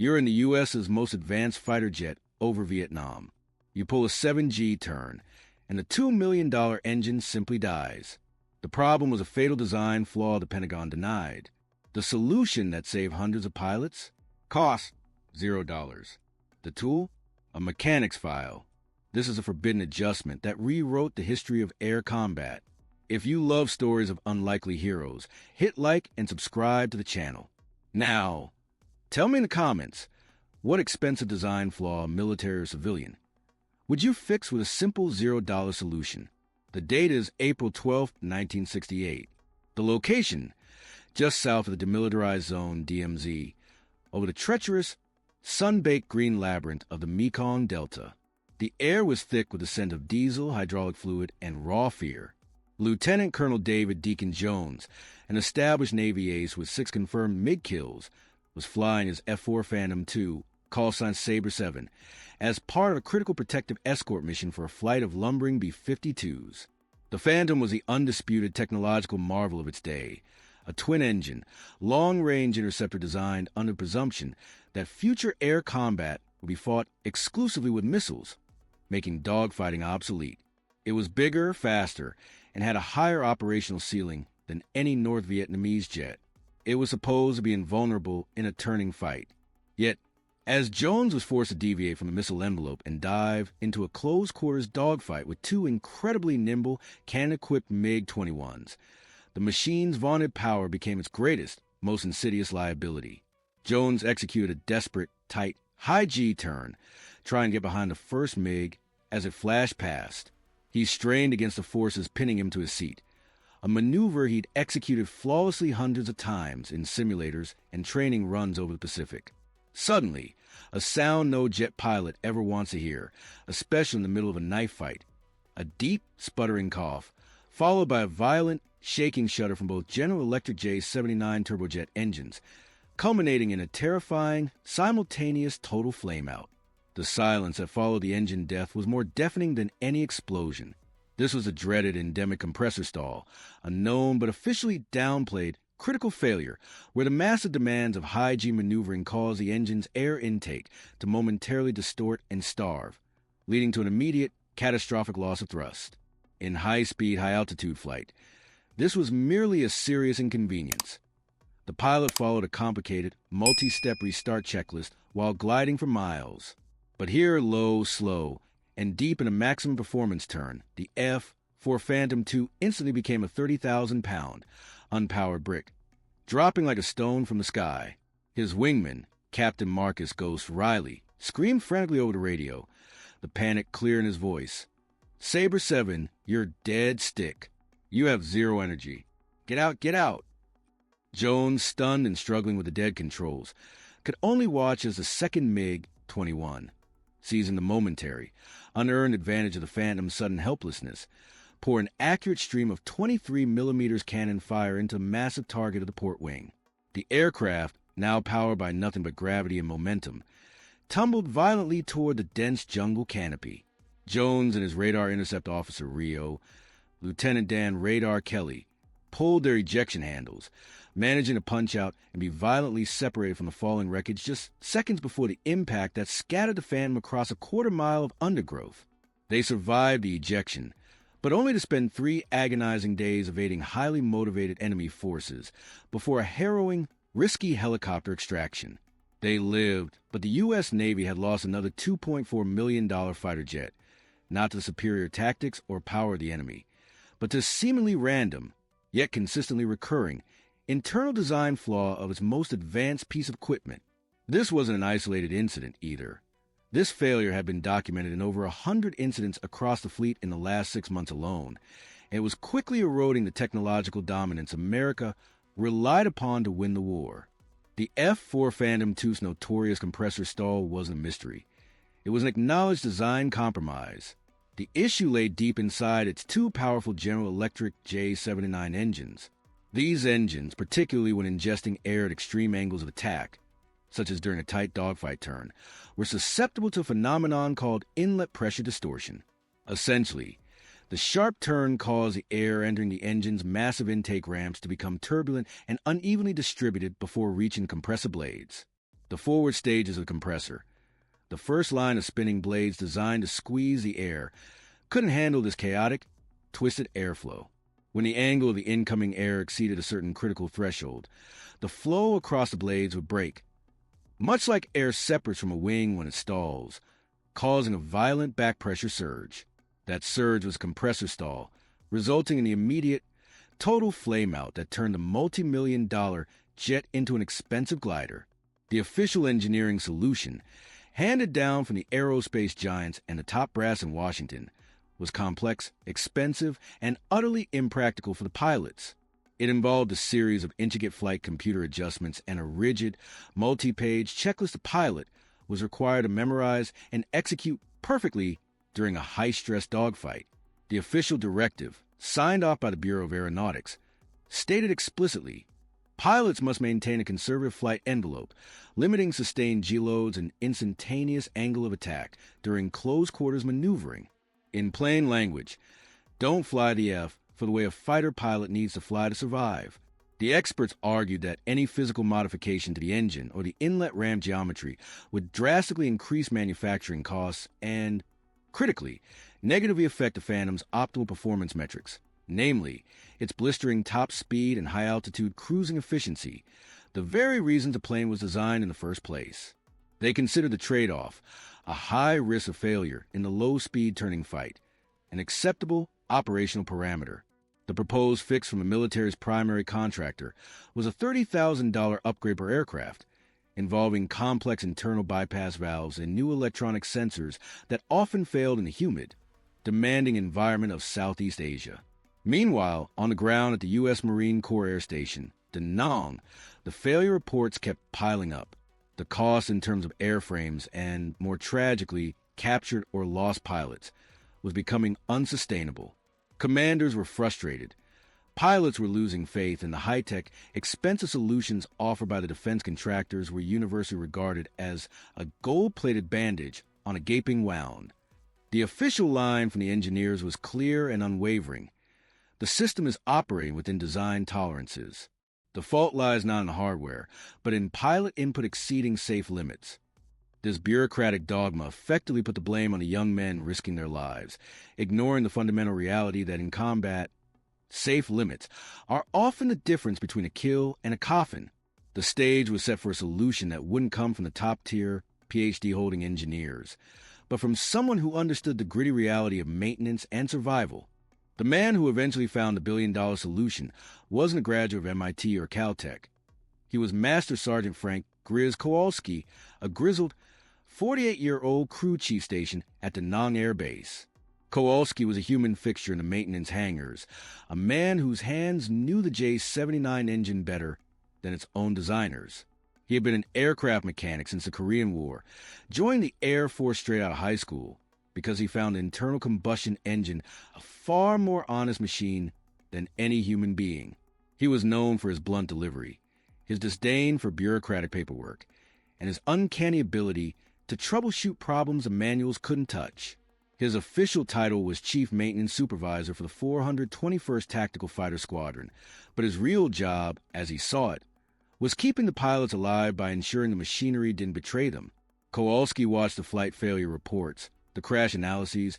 You're in the U.S.'s most advanced fighter jet over Vietnam. You pull a 7G turn, and the $2 million engine simply dies. The problem was a fatal design flaw the Pentagon denied. The solution that saved hundreds of pilots? Cost $0. The tool? A mechanics file. This is a forbidden adjustment that rewrote the history of air combat. If you love stories of unlikely heroes, hit like and subscribe to the channel. Now, tell me in the comments, what expensive design flaw, military or civilian, would you fix with a simple $0 solution? The date is April 12, 1968. The location, just south of the Demilitarized Zone, DMZ, over the treacherous, sun-baked green labyrinth of the Mekong Delta. The air was thick with the scent of diesel, hydraulic fluid, and raw fear. Lieutenant Colonel David Deacon Jones, an established Navy ace with 6 confirmed MiG kills, was flying his F-4 Phantom II, call sign Sabre 7, as part of a critical protective escort mission for a flight of lumbering B-52s. The Phantom was the undisputed technological marvel of its day, a twin-engine, long-range interceptor designed under presumption that future air combat would be fought exclusively with missiles, making dogfighting obsolete. It was bigger, faster, and had a higher operational ceiling than any North Vietnamese jet. It was supposed to be invulnerable in a turning fight. Yet, as Jones was forced to deviate from the missile envelope and dive into a close-quarters dogfight with 2 incredibly nimble, cannon-equipped MiG-21s, the machine's vaunted power became its greatest, most insidious liability. Jones executed a desperate, tight, high-G turn, trying to get behind the first MiG as it flashed past. He strained against the forces pinning him to his seat, a maneuver he'd executed flawlessly hundreds of times in simulators and training runs over the Pacific. Suddenly, a sound no jet pilot ever wants to hear, especially in the middle of a knife fight. A deep, sputtering cough, followed by a violent, shaking shudder from both General Electric J-79 turbojet engines, culminating in a terrifying, simultaneous total flameout. The silence that followed the engine death was more deafening than any explosion. This was a dreaded endemic compressor stall, a known but officially downplayed critical failure where the massive demands of high-G maneuvering caused the engine's air intake to momentarily distort and starve, leading to an immediate, catastrophic loss of thrust. In high-speed, high-altitude flight, this was merely a serious inconvenience. The pilot followed a complicated, multi-step restart checklist while gliding for miles. But here, low, slow, and deep in a maximum performance turn, the F-4 Phantom II instantly became a 30,000-pound, unpowered brick, dropping like a stone from the sky. His wingman, Captain Marcus Ghost Riley, screamed frantically over the radio, the panic clear in his voice. "Sabre 7, you're dead stick. You have 0 energy. Get out, get out." Jones, stunned and struggling with the dead controls, could only watch as the second MiG-21, seizing the momentary, unearned advantage of the Phantom's sudden helplessness, pour an accurate stream of 23mm cannon fire into a massive target of the port wing. The aircraft, now powered by nothing but gravity and momentum, tumbled violently toward the dense jungle canopy. Jones and his radar intercept officer, Rio, Lieutenant Dan Radar Kelly, pulled their ejection handles, managing to punch out and be violently separated from the falling wreckage just seconds before the impact that scattered the Phantom across a quarter-mile of undergrowth. They survived the ejection, but only to spend 3 agonizing days evading highly motivated enemy forces before a harrowing, risky helicopter extraction. They lived, but the U.S. Navy had lost another $2.4 million fighter jet, not to the superior tactics or power of the enemy, but to seemingly random, yet consistently recurring, internal design flaw of its most advanced piece of equipment. This wasn't an isolated incident, either. This failure had been documented in over 100 incidents across the fleet in the last 6 months alone, and it was quickly eroding the technological dominance America relied upon to win the war. The F-4 Phantom II's notorious compressor stall wasn't a mystery. It was an acknowledged design compromise. The issue lay deep inside its 2 powerful General Electric J-79 engines. These engines, particularly when ingesting air at extreme angles of attack, such as during a tight dogfight turn, were susceptible to a phenomenon called inlet pressure distortion. Essentially, the sharp turn caused the air entering the engine's massive intake ramps to become turbulent and unevenly distributed before reaching compressor blades. The forward stages of the compressor, the first line of spinning blades designed to squeeze the air, couldn't handle this chaotic, twisted airflow. When the angle of the incoming air exceeded a certain critical threshold, the flow across the blades would break, much like air separates from a wing when it stalls, causing a violent back pressure surge. That surge was a compressor stall, resulting in the immediate, total flameout that turned a multi-million-dollar jet into an expensive glider. The official engineering solution, handed down from the aerospace giants and the top brass in Washington, was complex, expensive, and utterly impractical for the pilots. It involved a series of intricate flight computer adjustments and a rigid, multi-page checklist the pilot was required to memorize and execute perfectly during a high-stress dogfight. The official directive, signed off by the Bureau of Aeronautics, stated explicitly, pilots must maintain a conservative flight envelope, limiting sustained G-loads and instantaneous angle of attack during close-quarters maneuvering. In plain language, don't fly the F for the way a fighter pilot needs to fly to survive. The experts argued that any physical modification to the engine or the inlet ramp geometry would drastically increase manufacturing costs and, critically, negatively affect the Phantom's optimal performance metrics, namely, its blistering top speed and high-altitude cruising efficiency, the very reasons the plane was designed in the first place. They considered the trade-off, a high risk of failure in the low-speed turning fight, an acceptable operational parameter. The proposed fix from the military's primary contractor was a $30,000 upgrade per aircraft, involving complex internal bypass valves and new electronic sensors that often failed in the humid, demanding environment of Southeast Asia. Meanwhile, on the ground at the U.S. Marine Corps Air Station, Da Nang, the failure reports kept piling up. The cost in terms of airframes and, more tragically, captured or lost pilots was becoming unsustainable. Commanders were frustrated. Pilots were losing faith in the high-tech, expensive solutions offered by the defense contractors were universally regarded as a gold-plated bandage on a gaping wound. The official line from the engineers was clear and unwavering. The system is operating within design tolerances. The fault lies not in the hardware, but in pilot input exceeding safe limits. This bureaucratic dogma effectively put the blame on the young men risking their lives, ignoring the fundamental reality that in combat, safe limits are often the difference between a kill and a coffin. The stage was set for a solution that wouldn't come from the top-tier, PhD-holding engineers, but from someone who understood the gritty reality of maintenance and survival. The man who eventually found the billion-dollar solution wasn't a graduate of MIT or Caltech. He was Master Sergeant Frank Grizz Kowalski, a grizzled 48-year-old crew chief stationed at Da Nang Air Base. Kowalski was a human fixture in the maintenance hangars, a man whose hands knew the J-79 engine better than its own designers. He had been an aircraft mechanic since the Korean War, joined the Air Force straight out of high school because he found the internal combustion engine a far more honest machine than any human being. He was known for his blunt delivery, his disdain for bureaucratic paperwork, and his uncanny ability to troubleshoot problems the manuals couldn't touch. His official title was Chief Maintenance Supervisor for the 421st Tactical Fighter Squadron, but his real job, as he saw it, was keeping the pilots alive by ensuring the machinery didn't betray them. Kowalski watched the flight failure reports, the crash analyses,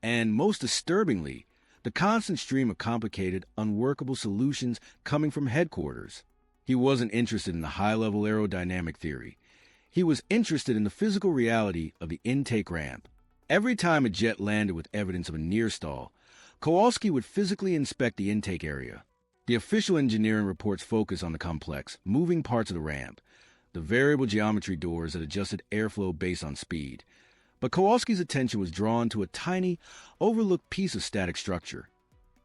and, most disturbingly, the constant stream of complicated, unworkable solutions coming from headquarters. He wasn't interested in the high-level aerodynamic theory. He was interested in the physical reality of the intake ramp. Every time a jet landed with evidence of a near stall, Kowalski would physically inspect the intake area. The official engineering reports focus on the complex, moving parts of the ramp, the variable geometry doors that adjusted airflow based on speed. But Kowalski's attention was drawn to a tiny, overlooked piece of static structure.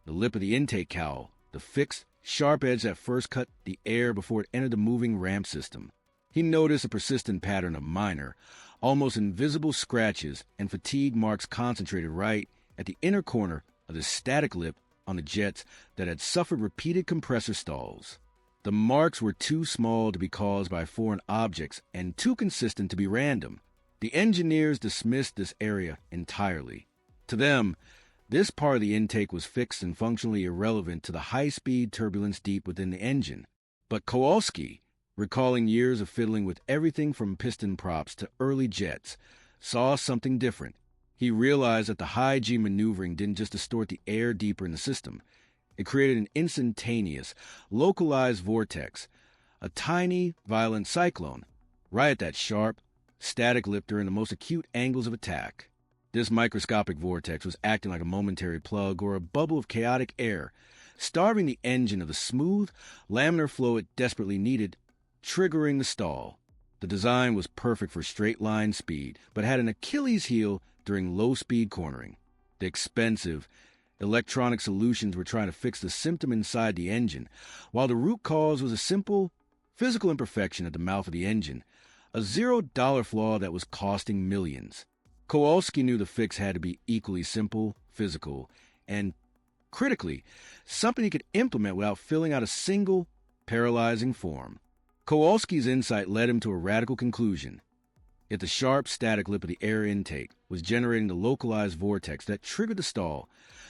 The lip of the intake cowl, the fixed, sharp edge that first cut the air before it entered the moving ramp system. He noticed a persistent pattern of minor, almost invisible scratches and fatigue marks concentrated right at the inner corner of the static lip on the jets that had suffered repeated compressor stalls. The marks were too small to be caused by foreign objects and too consistent to be random. The engineers dismissed this area entirely. To them, this part of the intake was fixed and functionally irrelevant to the high-speed turbulence deep within the engine. But Kowalski, recalling years of fiddling with everything from piston props to early jets, saw something different. He realized that the high-G maneuvering didn't just distort the air deeper in the system. It created an instantaneous, localized vortex, a tiny, violent cyclone, right at that sharp, static lifter in the most acute angles of attack. This microscopic vortex was acting like a momentary plug or a bubble of chaotic air, starving the engine of the smooth, laminar flow it desperately needed, triggering the stall. The design was perfect for straight-line speed, but had an Achilles heel during low-speed cornering. The expensive, electronic solutions were trying to fix the symptom inside the engine, while the root cause was a simple, physical imperfection at the mouth of the engine, a $0 flaw that was costing millions. Kowalski knew the fix had to be equally simple, physical, and, critically, something he could implement without filling out a single, paralyzing form. Kowalski's insight led him to a radical conclusion. If the sharp, static lip of the air intake was generating the localized vortex that triggered the stall,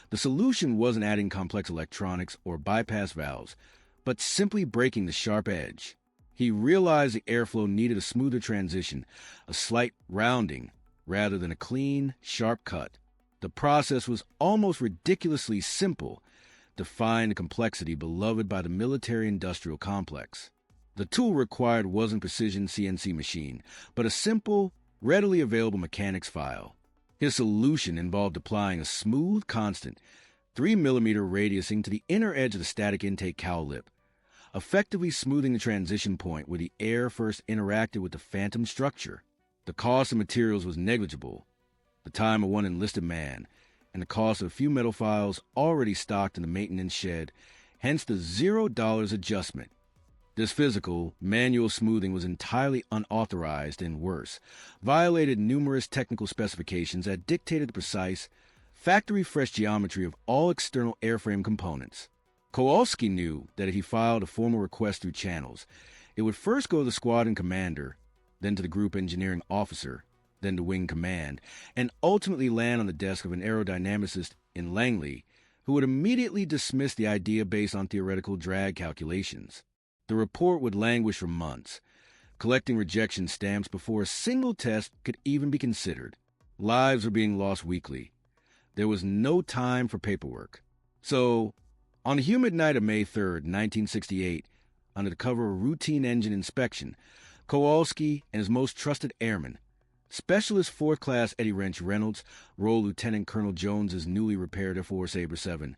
the solution wasn't adding complex electronics or bypass valves, but simply breaking the sharp edge. He realized the airflow needed a smoother transition, a slight rounding, rather than a clean, sharp cut. The process was almost ridiculously simple, defying the complexity beloved by the military-industrial complex. The tool required wasn't a precision CNC machine, but a simple, readily available mechanics file. His solution involved applying a smooth, constant, 3mm radiusing to the inner edge of the static intake cowl lip, effectively smoothing the transition point where the air first interacted with the phantom structure. The cost of materials was negligible, the time of one enlisted man, and the cost of a few metal files already stocked in the maintenance shed, hence the $0 adjustment. This physical, manual smoothing was entirely unauthorized and worse, violated numerous technical specifications that dictated the precise, factory-fresh geometry of all external airframe components. Kowalski knew that if he filed a formal request through channels, it would first go to the squadron commander, then to the group engineering officer, then to wing command, and ultimately land on the desk of an aerodynamicist in Langley, who would immediately dismiss the idea based on theoretical drag calculations. The report would languish for months, collecting rejection stamps before a single test could even be considered. Lives were being lost weekly. There was no time for paperwork. So, on a humid night of May 3rd, 1968, under the cover of a routine engine inspection, Kowalski and his most trusted airman, Specialist 4th Class Eddie Wrench Reynolds, rolled Lieutenant Colonel Jones's newly repaired F-4 Sabre 7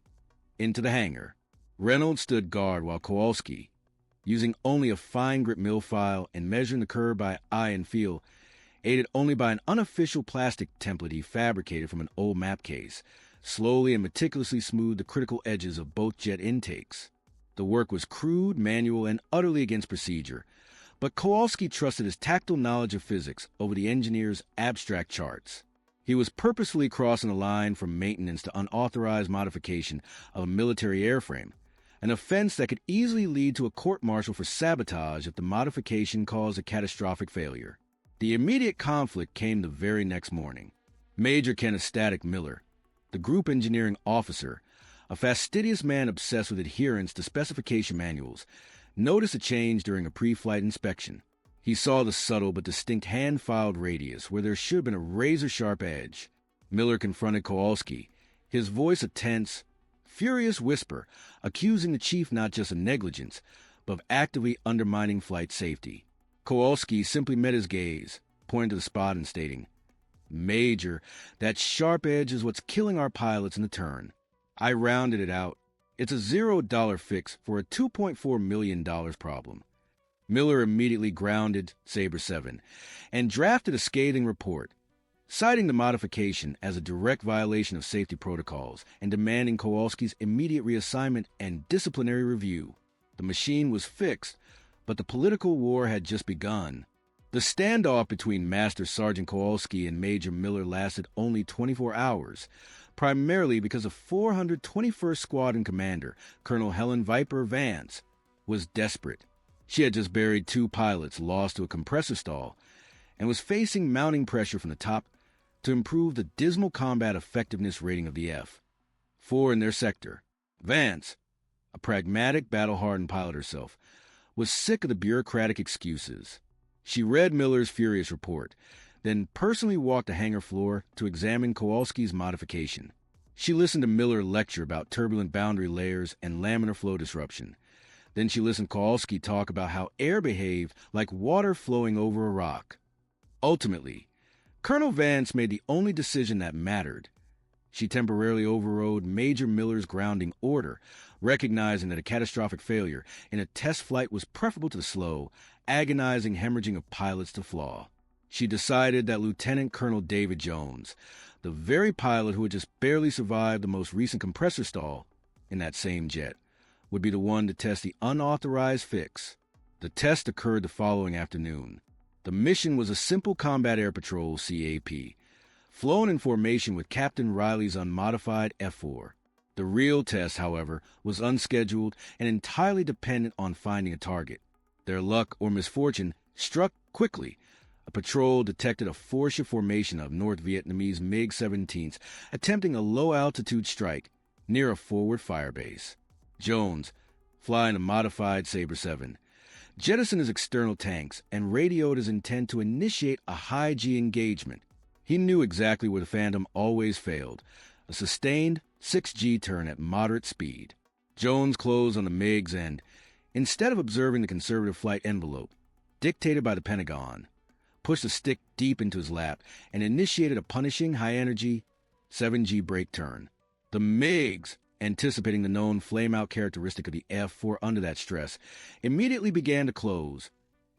into the hangar. Reynolds stood guard while Kowalski, using only a fine-grit mill file and measuring the curve by eye and feel, aided only by an unofficial plastic template he fabricated from an old map case, slowly and meticulously smoothed the critical edges of both jet intakes. The work was crude, manual, and utterly against procedure, but Kowalski trusted his tactile knowledge of physics over the engineer's abstract charts. He was purposefully crossing the line from maintenance to unauthorized modification of a military airframe, an offense that could easily lead to a court-martial for sabotage if the modification caused a catastrophic failure. The immediate conflict came the very next morning. Major Kinesthetic Miller, the group engineering officer, a fastidious man obsessed with adherence to specification manuals, noticed a change during a pre-flight inspection. He saw the subtle but distinct hand-filed radius where there should have been a razor-sharp edge. Miller confronted Kowalski, his voice a tense, furious whisper, accusing the chief not just of negligence, but of actively undermining flight safety. Kowalski simply met his gaze, pointing to the spot and stating, "Major, that sharp edge is what's killing our pilots in the turn. I rounded it out. It's a $0 fix for a $2.4 million problem." Miller immediately grounded Sabre 7 and drafted a scathing report, citing the modification as a direct violation of safety protocols and demanding Kowalski's immediate reassignment and disciplinary review. The machine was fixed, but the political war had just begun. The standoff between Master Sergeant Kowalski and Major Miller lasted only 24 hours, primarily because the 421st Squadron Commander, Colonel Helen Viper Vance, was desperate. She had just buried 2 pilots lost to a compressor stall and was facing mounting pressure from the top to improve the dismal combat effectiveness rating of the F-4 in their sector. Vance, a pragmatic, battle-hardened pilot herself, was sick of the bureaucratic excuses. She read Miller's furious report, then personally walked the hangar floor to examine Kowalski's modification. She listened to Miller lecture about turbulent boundary layers and laminar flow disruption. Then she listened to Kowalski talk about how air behaved like water flowing over a rock. Ultimately, Colonel Vance made the only decision that mattered. She temporarily overrode Major Miller's grounding order, recognizing that a catastrophic failure in a test flight was preferable to the slow, agonizing hemorrhaging of pilots to flaw. She decided that Lieutenant Colonel David Jones, the very pilot who had just barely survived the most recent compressor stall in that same jet, would be the one to test the unauthorized fix. The test occurred the following afternoon. The mission was a simple combat air patrol CAP, flown in formation with Captain Riley's unmodified F-4. The real test, however, was unscheduled and entirely dependent on finding a target. Their luck or misfortune struck quickly. A patrol detected a four-ship formation of North Vietnamese MiG-17s attempting a low-altitude strike near a forward fire base. Jones, flying a modified Sabre 7, jettisoned his external tanks and radioed his intent to initiate a high-G engagement. He knew exactly where the Phantom always failed, a sustained 6G turn at moderate speed. Jones closed on the MiGs and, instead of observing the conservative flight envelope, dictated by the Pentagon, pushed a stick deep into his lap and initiated a punishing high-energy 7G brake turn. The MiGs, anticipating the known flameout characteristic of the F-4 under that stress, immediately began to close,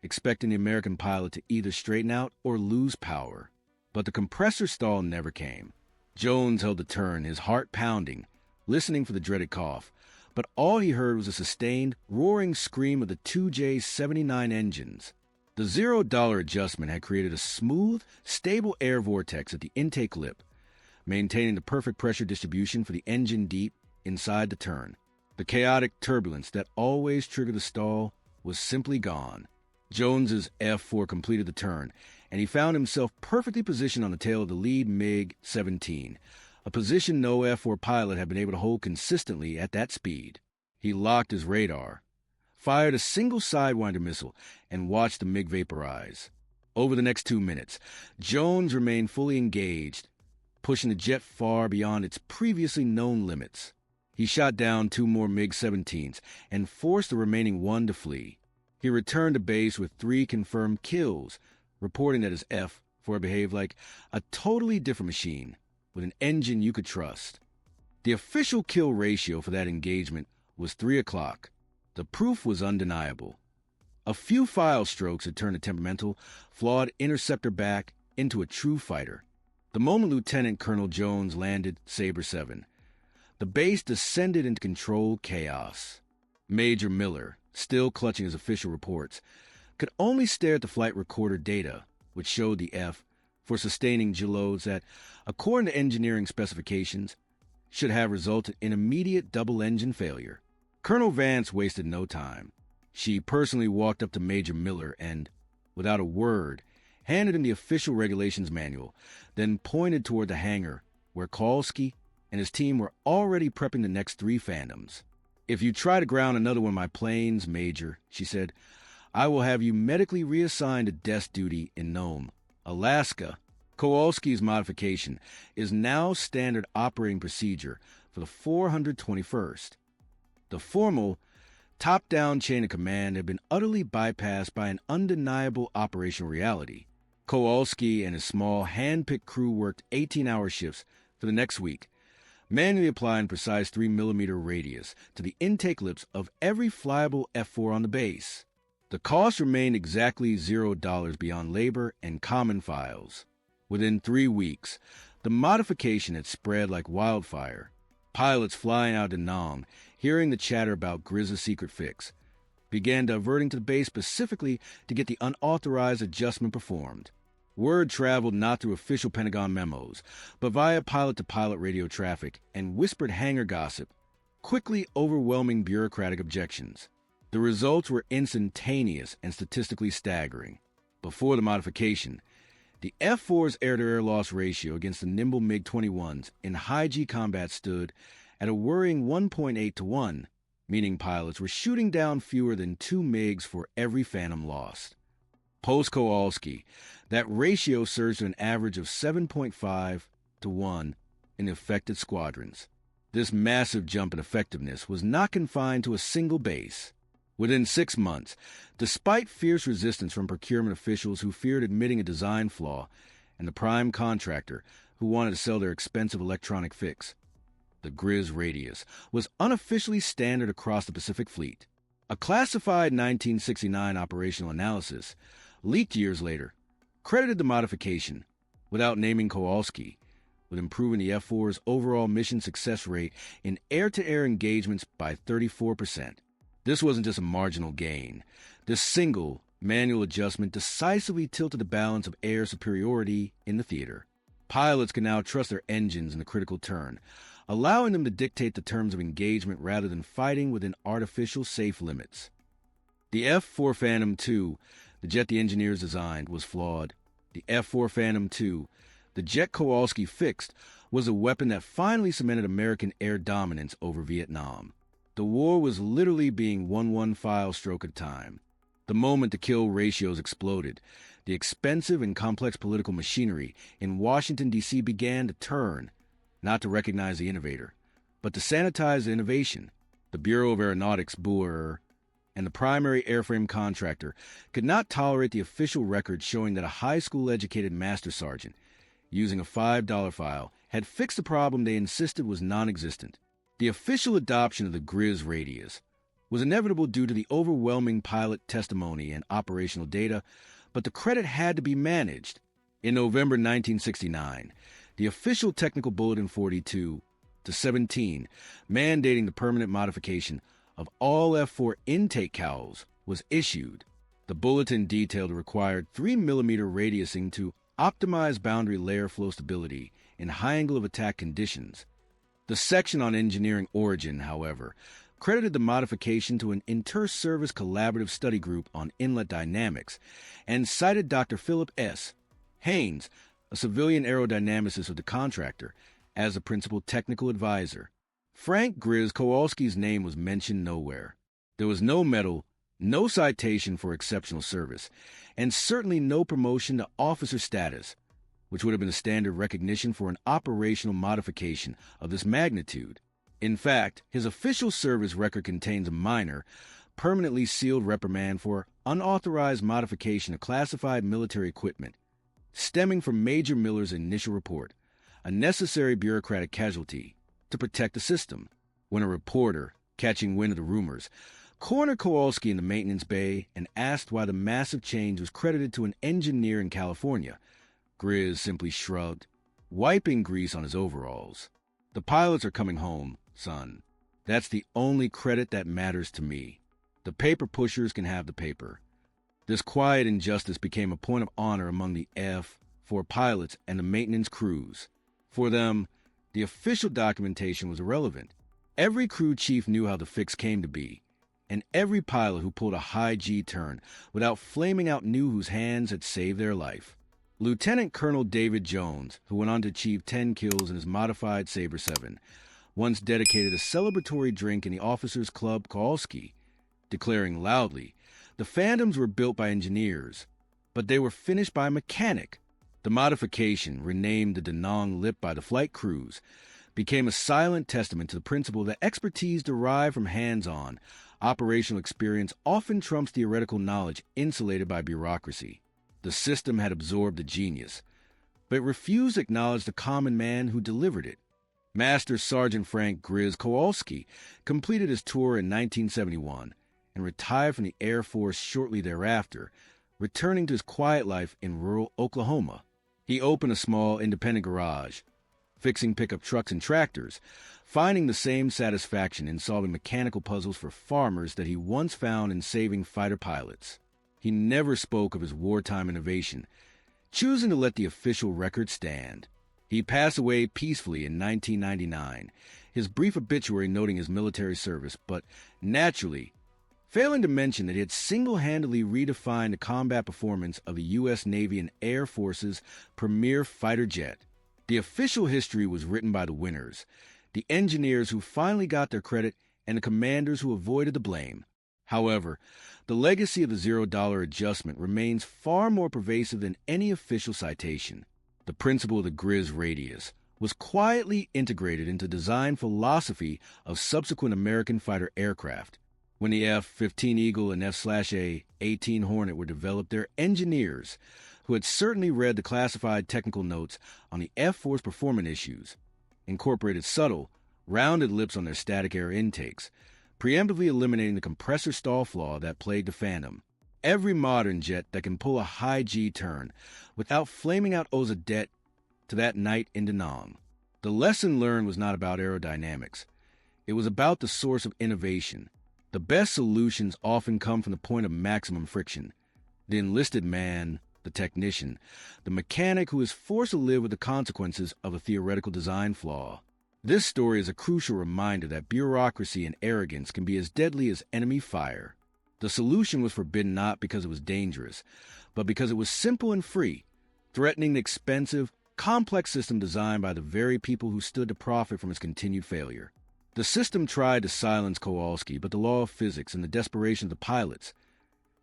expecting the American pilot to either straighten out or lose power. But the compressor stall never came. Jones held the turn, his heart pounding, listening for the dreaded cough, but all he heard was a sustained, roaring scream of the 2J-79 engines. The $0 adjustment had created a smooth, stable air vortex at the intake lip, maintaining the perfect pressure distribution for the engine deep inside the turn. The chaotic turbulence that always triggered the stall was simply gone. Jones's F-4 completed the turn, and he found himself perfectly positioned on the tail of the lead MiG-17, a position no F-4 pilot had been able to hold consistently at that speed. He locked his radar, fired a single Sidewinder missile, and watched the MiG vaporize. Over the next 2 minutes, Jones remained fully engaged, pushing the jet far beyond its previously known limits. He shot down 2 more MiG-17s and forced the remaining 1 to flee. He returned to base with 3 confirmed kills, reporting that his F-4 behaved like a totally different machine, with an engine you could trust. The official kill ratio for that engagement was 3 o'clock. The proof was undeniable. A few file strokes had turned a temperamental, flawed interceptor back into a true fighter. The moment Lieutenant Colonel Jones landed Sabre 7, the base descended into controlled chaos. Major Miller, still clutching his official reports, could only stare at the flight recorder data, which showed the F for sustaining G loads that, according to engineering specifications, should have resulted in immediate double-engine failure. Colonel Vance wasted no time. She personally walked up to Major Miller and, without a word, handed him the official regulations manual, then pointed toward the hangar, where Kowalski and his team were already prepping the next 3 Phantoms. "If you try to ground another one of my planes, Major," she said, "I will have you medically reassigned to desk duty in Nome, Alaska." Kowalski's modification is now standard operating procedure for the 421st. The formal, top-down chain of command had been utterly bypassed by an undeniable operational reality. Kowalski and his small, hand-picked crew worked 18-hour shifts for the next week, manually applying precise 3-millimeter radius to the intake lips of every flyable F-4 on the base. The cost remained exactly $0 beyond labor and common files. Within 3 weeks, the modification had spread like wildfire. Pilots flying out to Nam, hearing the chatter about Grizz's secret fix, began diverting to the base specifically to get the unauthorized adjustment performed. Word traveled not through official Pentagon memos, but via pilot-to-pilot radio traffic and whispered hangar gossip, quickly overwhelming bureaucratic objections. The results were instantaneous and statistically staggering. Before the modification, the F-4's air-to-air loss ratio against the nimble MiG-21s in high-G combat stood at a worrying 1.8 to 1, meaning pilots were shooting down fewer than 2 MiGs for every Phantom lost. Post-Kowalski, that ratio surged to an average of 7.5 to 1 in affected squadrons. This massive jump in effectiveness was not confined to a single base. Within 6 months, despite fierce resistance from procurement officials who feared admitting a design flaw and the prime contractor who wanted to sell their expensive electronic fix, the Grizz Radius was unofficially standard across the Pacific Fleet. A classified 1969 operational analysis, leaked years later, credited the modification, without naming Kowalski, with improving the F-4's overall mission success rate in air-to-air engagements by 34%. This wasn't just a marginal gain. This single, manual adjustment decisively tilted the balance of air superiority in the theater. Pilots could now trust their engines in the critical turn, allowing them to dictate the terms of engagement rather than fighting within artificial safe limits. The F-4 Phantom II, the jet the engineers designed, was flawed. The F-4 Phantom II, the jet Kowalski fixed, was a weapon that finally cemented American air dominance over Vietnam. The war was literally being won one file stroke at a time. The moment the kill ratios exploded, the expensive and complex political machinery in Washington, D.C. began to turn, not to recognize the innovator, but to sanitize the innovation. The Bureau of Aeronautics, BUAR, and the primary airframe contractor could not tolerate the official record showing that a high school-educated master sergeant, using a $5 file, had fixed the problem they insisted was non-existent. The official adoption of the Grizz Radius was inevitable due to the overwhelming pilot testimony and operational data, but the credit had to be managed. In November 1969, the official technical bulletin 42-17, mandating the permanent modification of all F-4 intake cowls, was issued. The bulletin detailed a required 3mm radiusing to optimize boundary layer flow stability in high angle of attack conditions. The section on engineering origin, however, credited the modification to an inter-service collaborative study group on inlet dynamics and cited Dr. Philip S. Haynes, a civilian aerodynamicist of the contractor, as the principal technical advisor. Frank Grizz Kowalski's name was mentioned nowhere. There was no medal, no citation for exceptional service, and certainly no promotion to officer status, which would have been a standard recognition for an operational modification of this magnitude. In fact, his official service record contains a minor, permanently sealed reprimand for unauthorized modification of classified military equipment, stemming from Major Miller's initial report, a necessary bureaucratic casualty to protect the system. When a reporter, catching wind of the rumors, cornered Kowalski in the maintenance bay and asked why the massive change was credited to an engineer in California, Grizz simply shrugged, wiping grease on his overalls. "The pilots are coming home, son. That's the only credit that matters to me. The paper pushers can have the paper." This quiet injustice became a point of honor among the F-4 pilots and the maintenance crews. For them, the official documentation was irrelevant. Every crew chief knew how the fix came to be, and every pilot who pulled a high G turn without flaming out knew whose hands had saved their life. Lieutenant Colonel David Jones, who went on to achieve 10 kills in his modified Sabre 7, once dedicated a celebratory drink in the officers' club Kowalski, declaring loudly, "The Phantoms were built by engineers, but they were finished by a mechanic." The modification, renamed the Da Nang Lip by the flight crews, became a silent testament to the principle that expertise derived from hands-on, operational experience often trumps theoretical knowledge insulated by bureaucracy. The system had absorbed the genius, but it refused to acknowledge the common man who delivered it. Master Sergeant Frank Grizz Kowalski completed his tour in 1971 and retired from the Air Force shortly thereafter, returning to his quiet life in rural Oklahoma. He opened a small independent garage, fixing pickup trucks and tractors, finding the same satisfaction in solving mechanical puzzles for farmers that he once found in saving fighter pilots. He never spoke of his wartime innovation, choosing to let the official record stand. He passed away peacefully in 1999, his brief obituary noting his military service, but naturally, failing to mention that he had single-handedly redefined the combat performance of the U.S. Navy and Air Force's premier fighter jet. The official history was written by the winners, the engineers who finally got their credit and the commanders who avoided the blame. However, the legacy of the $0 adjustment remains far more pervasive than any official citation. The principle of the Grizz radius was quietly integrated into design philosophy of subsequent American fighter aircraft. When the F-15 Eagle and F/A-18 Hornet were developed, their engineers, who had certainly read the classified technical notes on the F-4's performance issues, incorporated subtle, rounded lips on their static air intakes, preemptively eliminating the compressor stall flaw that plagued the Phantom. Every modern jet that can pull a high G turn without flaming out owes a debt to that night in Da Nang. The lesson learned was not about aerodynamics. It was about the source of innovation. The best solutions often come from the point of maximum friction. The enlisted man, the technician, the mechanic who is forced to live with the consequences of a theoretical design flaw. This story is a crucial reminder that bureaucracy and arrogance can be as deadly as enemy fire. The solution was forbidden not because it was dangerous, but because it was simple and free, threatening the expensive, complex system designed by the very people who stood to profit from its continued failure. The system tried to silence Kowalski, but the law of physics and the desperation of the pilots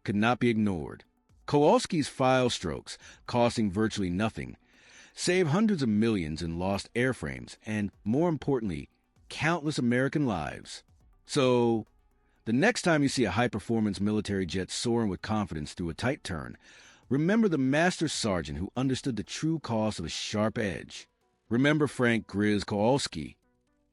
could not be ignored. Kowalski's file strokes, costing virtually nothing, saved hundreds of millions in lost airframes and, more importantly, countless American lives. So, the next time you see a high-performance military jet soaring with confidence through a tight turn, remember the master sergeant who understood the true cost of a sharp edge. Remember Frank Grizz Kowalski,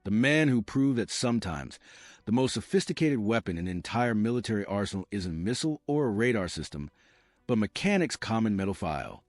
the man who proved that sometimes the most sophisticated weapon in an entire military arsenal isn't a missile or a radar system, but mechanics' common metal file.